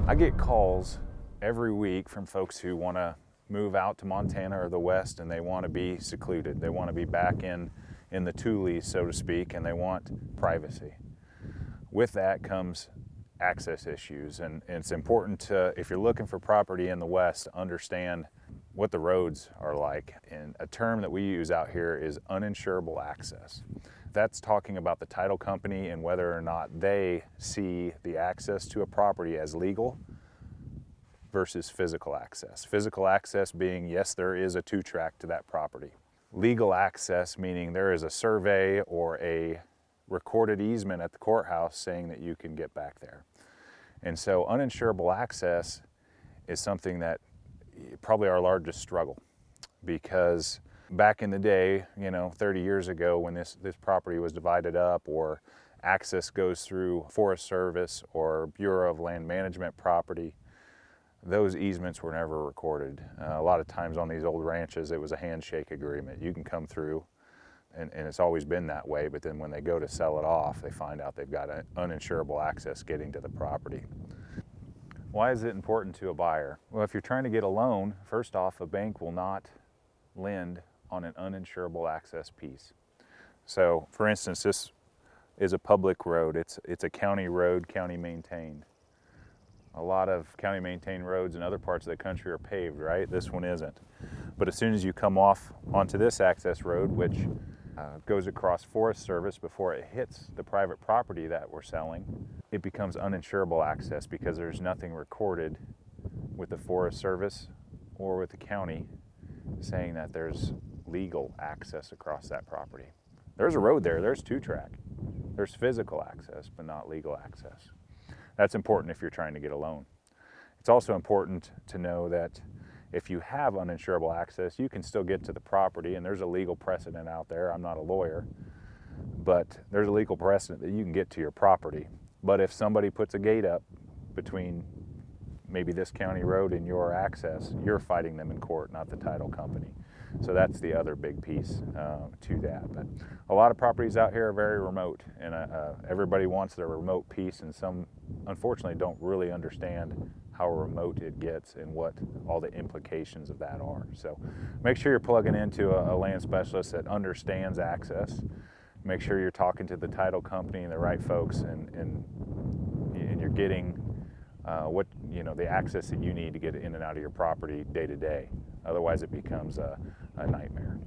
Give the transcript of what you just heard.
I get calls every week from folks who want to move out to Montana or the West, and they want to be secluded. They want to be back in the Tules, so to speak, and they want privacy. With that comes access issues, and it's important to, if you're looking for property in the West, understand what the roads are like. And a term that we use out here is uninsurable access. That's talking about the title company and whether or not they see the access to a property as legal versus physical access. Physical access being, yes, there is a two-track to that property. Legal access meaning there is a survey or a recorded easement at the courthouse saying that you can get back there. And so uninsurable access is something that probably our largest struggle, because back in the day, 30 years ago, when this property was divided up or access goes through Forest Service or Bureau of Land Management property, those easements were never recorded. A lot of times on these old ranches, it was a handshake agreement. You can come through, and it's always been that way, but then when they go to sell it off, they find out they've got an uninsurable access getting to the property. Why is it important to a buyer? Well, if you're trying to get a loan, first off, a bank will not lend on an uninsurable access piece. So, for instance, this is a public road. It's a county road, county maintained. A lot of county maintained roads in other parts of the country are paved, right? This one isn't. But as soon as you come off onto this access road, which goes across Forest Service before it hits the private property that we're selling, it becomes uninsurable access because there's nothing recorded with the Forest Service or with the county saying that there's legal access across that property. There's a road there, there's two-track. There's physical access, but not legal access. That's important if you're trying to get a loan. It's also important to know that if you have uninsurable access, you can still get to the property, and there's a legal precedent out there. I'm not a lawyer, but there's a legal precedent that you can get to your property. But if somebody puts a gate up between maybe this county road and your access, you're fighting them in court, not the title company. So that's the other big piece to that. But a lot of properties out here are very remote, and everybody wants their remote piece, and some unfortunately don't really understand how remote it gets and what all the implications of that are. So make sure you're plugging into a land specialist that understands access. Make sure you're talking to the title company and the right folks, and you're getting the access that you need to get in and out of your property day to day. Otherwise it becomes a nightmare.